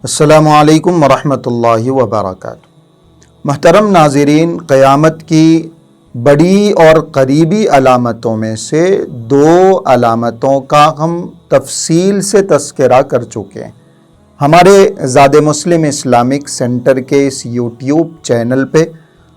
السلام علیکم ورحمۃ اللہ وبرکاتہ۔ محترم ناظرین، قیامت کی بڑی اور قریبی علامتوں میں سے دو علامتوں کا ہم تفصیل سے تذکرہ کر چکے ہیں۔ ہمارے زاد مسلم اسلامک سینٹر کے اس یوٹیوب چینل پہ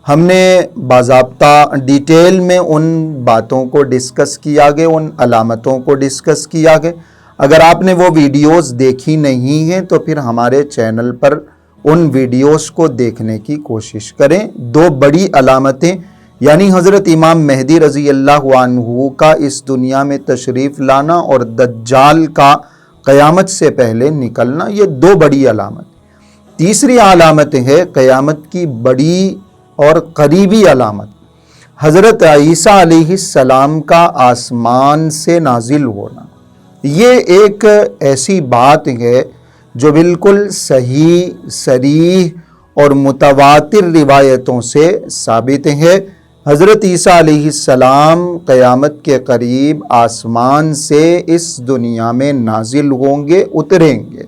ہم نے باضابطہ ڈیٹیل میں ان باتوں کو ڈسکس کیا گیا، ان علامتوں کو ڈسکس کیا گیا۔ اگر آپ نے وہ ویڈیوز دیکھی نہیں ہیں تو پھر ہمارے چینل پر ان ویڈیوز کو دیکھنے کی کوشش کریں۔ دو بڑی علامتیں یعنی حضرت امام مہدی رضی اللہ عنہ کا اس دنیا میں تشریف لانا اور دجال کا قیامت سے پہلے نکلنا، یہ دو بڑی علامت۔ تیسری علامت ہے قیامت کی بڑی اور قریبی علامت، حضرت عیسیٰ علیہ السلام کا آسمان سے نازل ہونا۔ یہ ایک ایسی بات ہے جو بالکل صحیح، صریح اور متواتر روایتوں سے ثابت ہے۔ حضرت عیسیٰ علیہ السلام قیامت کے قریب آسمان سے اس دنیا میں نازل ہوں گے، اتریں گے۔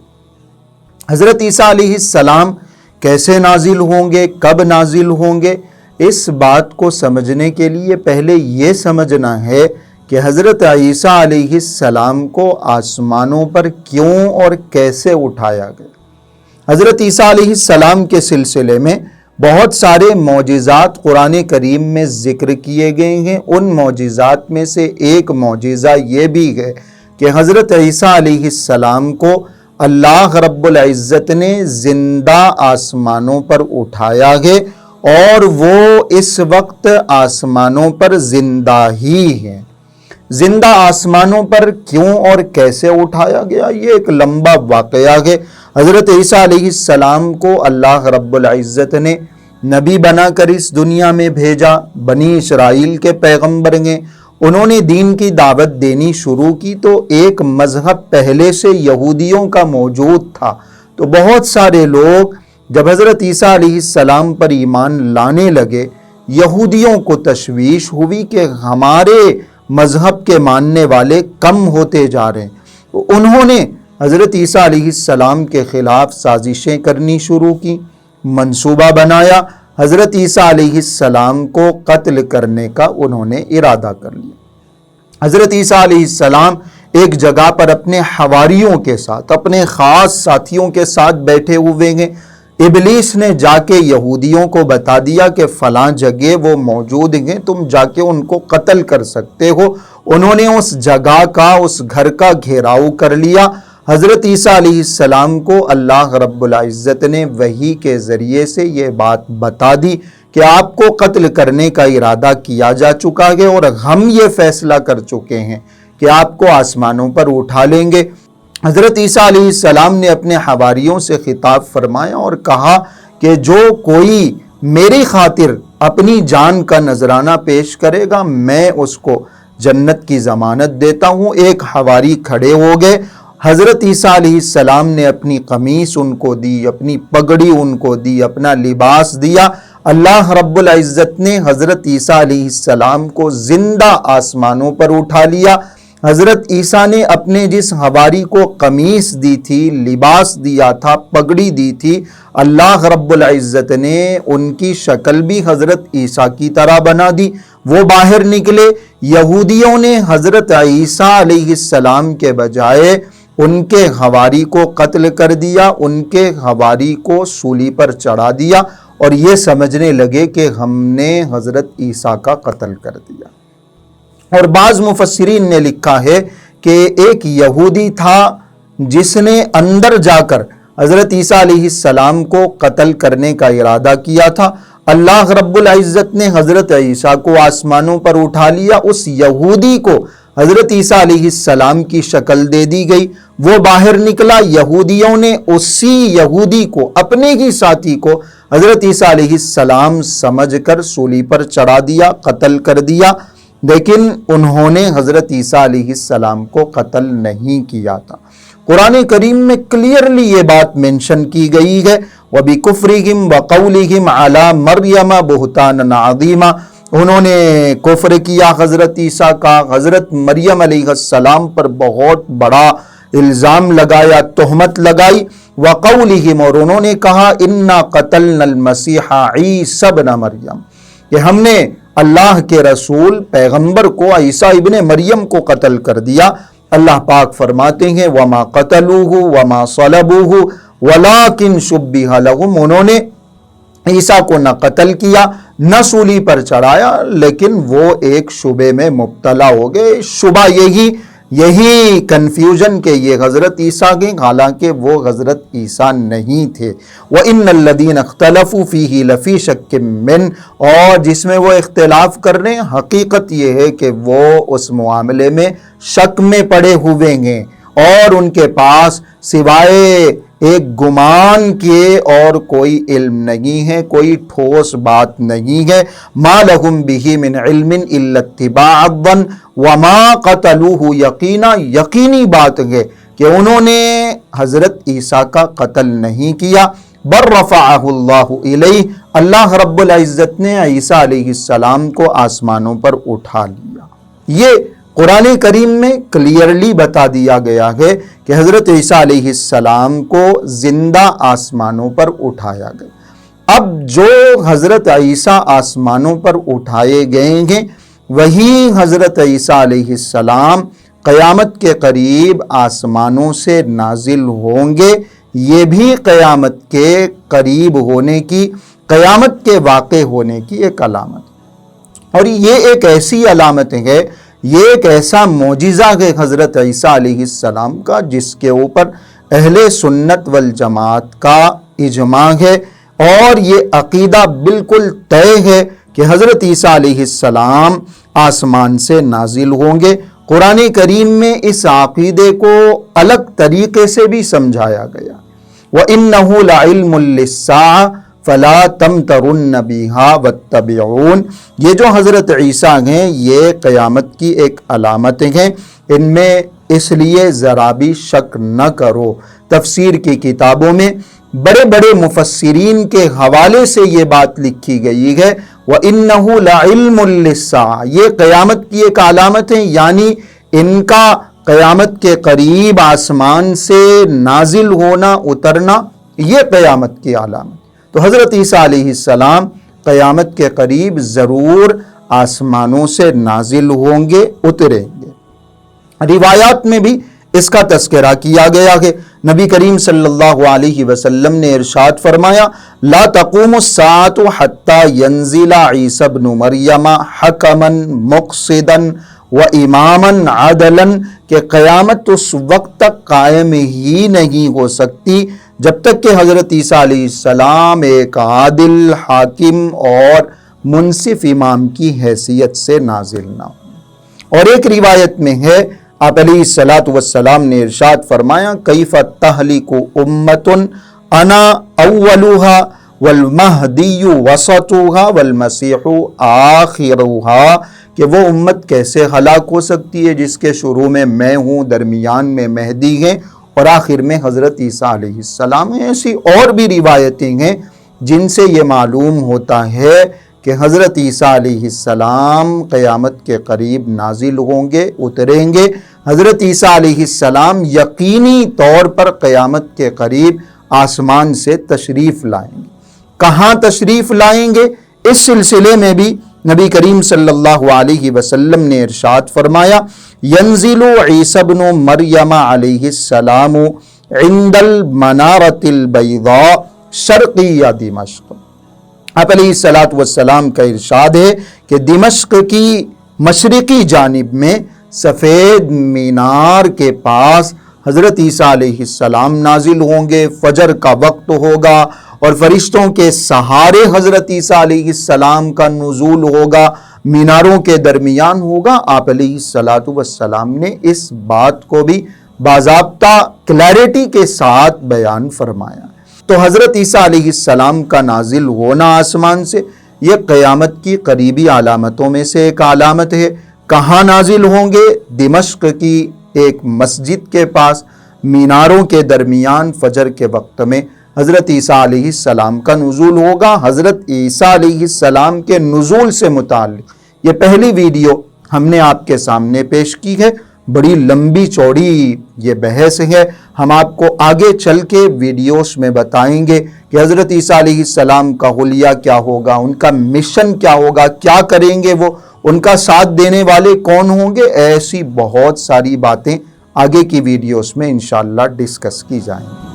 حضرت عیسیٰ علیہ السلام کیسے نازل ہوں گے، کب نازل ہوں گے، اس بات کو سمجھنے کے لیے پہلے یہ سمجھنا ہے کہ حضرت عیسیٰ علیہ السلام کو آسمانوں پر کیوں اور کیسے اٹھایا گیا۔ حضرت عیسیٰ علیہ السلام کے سلسلے میں بہت سارے معجزات قرآن کریم میں ذکر کیے گئے ہیں۔ ان معجزات میں سے ایک معجزہ یہ بھی ہے کہ حضرت عیسیٰ علیہ السلام کو اللہ رب العزت نے زندہ آسمانوں پر اٹھایا ہے اور وہ اس وقت آسمانوں پر زندہ ہی ہیں۔ زندہ آسمانوں پر کیوں اور کیسے اٹھایا گیا، یہ ایک لمبا واقعہ ہے۔ حضرت عیسیٰ علیہ السلام کو اللہ رب العزت نے نبی بنا کر اس دنیا میں بھیجا، بنی اسرائیل کے پیغمبر ہیں۔ انہوں نے دین کی دعوت دینی شروع کی تو ایک مذہب پہلے سے یہودیوں کا موجود تھا، تو بہت سارے لوگ جب حضرت عیسیٰ علیہ السلام پر ایمان لانے لگے، یہودیوں کو تشویش ہوئی کہ ہمارے مذہب کے ماننے والے کم ہوتے جا رہے ہیں۔ انہوں نے حضرت عیسیٰ علیہ السلام کے خلاف سازشیں کرنی شروع کی، منصوبہ بنایا، حضرت عیسیٰ علیہ السلام کو قتل کرنے کا انہوں نے ارادہ کر لیا۔ حضرت عیسیٰ علیہ السلام ایک جگہ پر اپنے حواریوں کے ساتھ، اپنے خاص ساتھیوں کے ساتھ بیٹھے ہوئے ہیں۔ ابلیس نے جا کے یہودیوں کو بتا دیا کہ فلاں جگہ وہ موجود ہیں، تم جا کے ان کو قتل کر سکتے ہو۔ انہوں نے اس جگہ کا، اس گھر کا گھیراؤ کر لیا۔ حضرت عیسیٰ علیہ السلام کو اللہ رب العزت نے وحی کے ذریعے سے یہ بات بتا دی کہ آپ کو قتل کرنے کا ارادہ کیا جا چکا ہے اور ہم یہ فیصلہ کر چکے ہیں کہ آپ کو آسمانوں پر اٹھا لیں گے۔ حضرت عیسیٰ علیہ السلام نے اپنے حواریوں سے خطاب فرمایا اور کہا کہ جو کوئی میری خاطر اپنی جان کا نذرانہ پیش کرے گا، میں اس کو جنت کی ضمانت دیتا ہوں۔ ایک حواری کھڑے ہو گئے، حضرت عیسیٰ علیہ السلام نے اپنی قمیص ان کو دی، اپنی پگڑی ان کو دی، اپنا لباس دیا۔ اللہ رب العزت نے حضرت عیسیٰ علیہ السلام کو زندہ آسمانوں پر اٹھا لیا۔ حضرت عیسیٰ نے اپنے جس حواری کو قمیص دی تھی، لباس دیا تھا، پگڑی دی تھی، اللہ رب العزت نے ان کی شکل بھی حضرت عیسیٰ کی طرح بنا دی۔ وہ باہر نکلے، یہودیوں نے حضرت عیسیٰ علیہ السلام کے بجائے ان کے حواری کو قتل کر دیا، ان کے حواری کو سولی پر چڑھا دیا اور یہ سمجھنے لگے کہ ہم نے حضرت عیسیٰ کا قتل کر دیا۔ اور بعض مفسرین نے لکھا ہے کہ ایک یہودی تھا جس نے اندر جا کر حضرت عیسیٰ علیہ السلام کو قتل کرنے کا ارادہ کیا تھا۔ اللہ رب العزت نے حضرت عیسیٰ کو آسمانوں پر اٹھا لیا، اس یہودی کو حضرت عیسیٰ علیہ السلام کی شکل دے دی گئی۔ وہ باہر نکلا، یہودیوں نے اسی یہودی کو، اپنے ہی ساتھی کو حضرت عیسیٰ علیہ السلام سمجھ کر سولی پر چڑھا دیا، قتل کر دیا، لیکن انہوں نے حضرت عیسیٰ علیہ السلام کو قتل نہیں کیا تھا۔ قرآن کریم میں کلیئرلی یہ بات منشن کی گئی ہے، وَبِكُفْرِهِمْ وَقَوْلِهِمْ عَلَى مَرْيَمَ بُهْتَانًا عَظِيمًا، انہوں نے کفر کیا حضرت عیسیٰ کا، حضرت مریم علیہ السلام پر بہت بڑا الزام لگایا، تہمت لگائی. وقولہم، اور انہوں نے کہا انا قتلنا المسیح عیسی ابن مریم، کہ ہم نے اللہ کے رسول پیغمبر کو عیسیٰ ابن مریم کو قتل کر دیا. اللہ پاک فرماتے ہیں وما قتلوہ وما صلبوہ ولکن شبہ لہم، انہوں نے عیسیٰ کو نہ قتل کیا نہ سولی پر چڑھایا، لیکن وہ ایک شبے میں مبتلا ہو گئے. شبہ یہی کنفیوژن کہ یہ حضرت عیسیٰ کے، حالانکہ وہ حضرت عیسیٰ نہیں تھے. وَإِنَّ الَّذِينَ اخْتَلَفُوا فِيهِ لَفِي شَكٍّ مِّنْهُ، اور جس میں وہ اختلاف کر رہے ہیں، حقیقت یہ ہے کہ وہ اس معاملے میں شک میں پڑے ہوئے ہیں، اور ان کے پاس سوائے ایک گمان کیے اور کوئی علم نہیں ہے، کوئی ٹھوس بات نہیں ہے. ما لہم بہ من علم الا اتباع الظن وما قتلوہ یقینا، یقینی بات ہے کہ انہوں نے حضرت عیسیٰ کا قتل نہیں کیا. بل رفعہ اللہ الیہ، اللہ رب العزت نے عیسیٰ علیہ السلام کو آسمانوں پر اٹھا لیا. یہ قرآن کریم میں کلیئرلی بتا دیا گیا ہے کہ حضرت عیسیٰ علیہ السلام کو زندہ آسمانوں پر اٹھایا گیا. اب جو حضرت عیسیٰ آسمانوں پر اٹھائے گئے ہیں، وہی حضرت عیسیٰ علیہ السلام قیامت کے قریب آسمانوں سے نازل ہوں گے. یہ بھی قیامت کے قریب ہونے کی، قیامت کے واقع ہونے کی ایک علامت، اور یہ ایک ایسی علامت ہے، یہ ایک ایسا معجزہ ہے حضرت عیسیٰ علیہ السلام کا، جس کے اوپر اہل سنت والجماعت کا اجماع ہے، اور یہ عقیدہ بالکل طے ہے کہ حضرت عیسیٰ علیہ السلام آسمان سے نازل ہوں گے. قرآن کریم میں اس عقیدے کو الگ طریقے سے بھی سمجھایا گیا. وَإِنَّهُ لَعِلْمٌ لِلسَّاعَةِ فَلَا تَمْتَرُنَّ بِهَا وَاتَّبِعُونَ، یہ جو حضرت عیسیٰ ہیں یہ قیامت کی ایک علامت ہیں، ان میں اس لیے ذرا بھی شک نہ کرو. تفسیر کی کتابوں میں بڑے بڑے مفسرین کے حوالے سے یہ بات لکھی گئی ہے. وَإِنَّهُ لَعِلْمٌ لِلسَّاعَةِ، یہ قیامت کی ایک علامت ہے، یعنی ان کا قیامت کے قریب آسمان سے نازل ہونا، اترنا، یہ قیامت کی علامت. تو حضرت عیسیٰ علیہ السلام قیامت کے قریب ضرور آسمانوں سے نازل ہوں گے، اتریں گے. روایات میں بھی اس کا تذکرہ کیا گیا ہے. نبی کریم صلی اللہ علیہ وسلم نے ارشاد فرمایا لا تقوم الساعة حتى ينزل عیسی ابن مریم حکما مقصدا و اماما عدلا، کہ قیامت اس وقت تک قائم ہی نہیں ہو سکتی جب تک کہ حضرت عیسیٰ علیہ السلام ایک عادل حاکم اور منصف امام کی حیثیت سے نازل نہ ہوں. اور ایک روایت میں ہے آپ علیہ الصلاۃ والسلام نے ارشاد فرمایا کیف تہلک امۃ انا اولھا والمہدی وسطھا والمسیح آخرھا، کہ وہ امت کیسے ہلاک ہو سکتی ہے جس کے شروع میں میں ہوں، درمیان میں مہدی ہیں، اور آخر میں حضرت عیسیٰ علیہ السلام ہیں. ایسی اور بھی روایتیں ہیں جن سے یہ معلوم ہوتا ہے کہ حضرت عیسیٰ علیہ السلام قیامت کے قریب نازل ہوں گے، اتریں گے. حضرت عیسیٰ علیہ السلام یقینی طور پر قیامت کے قریب آسمان سے تشریف لائیں گے. کہاں تشریف لائیں گے؟ اس سلسلے میں بھی نبی کریم صلی اللہ علیہ وسلم نے ارشاد فرمایا ینزل عیسی ابن مریم علیہ السلام عند المنارۃ البیضاء شرقیہ دمشق. آپ علیہ الصلاۃ والسلام کا ارشاد ہے کہ دمشق کی مشرقی جانب میں سفید مینار کے پاس حضرت عیسیٰ علیہ السلام نازل ہوں گے. فجر کا وقت ہوگا اور فرشتوں کے سہارے حضرت عیسیٰ علیہ السلام کا نزول ہوگا، میناروں کے درمیان ہوگا. آپ علیہ الصلاۃ والسلام نے اس بات کو بھی باضابطہ کلیئرٹی کے ساتھ بیان فرمایا. تو حضرت عیسیٰ علیہ السلام کا نازل ہونا آسمان سے یہ قیامت کی قریبی علامتوں میں سے ایک علامت ہے. کہاں نازل ہوں گے؟ دمشق کی ایک مسجد کے پاس میناروں کے درمیان فجر کے وقت میں حضرت عیسیٰ علیہ السلام کا نزول ہوگا. حضرت عیسیٰ علیہ السلام کے نزول سے متعلق یہ پہلی ویڈیو ہم نے آپ کے سامنے پیش کی ہے. بڑی لمبی چوڑی یہ بحث ہے. ہم آپ کو آگے چل کے ویڈیوز میں بتائیں گے کہ حضرت عیسیٰ علیہ السلام کا حلیہ کیا ہوگا، ان کا مشن کیا ہوگا، کیا کریں گے وہ، ان کا ساتھ دینے والے کون ہوں گے. ایسی بہت ساری باتیں آگے کی ویڈیوز میں انشاءاللہ ڈسکس کی جائیں گی.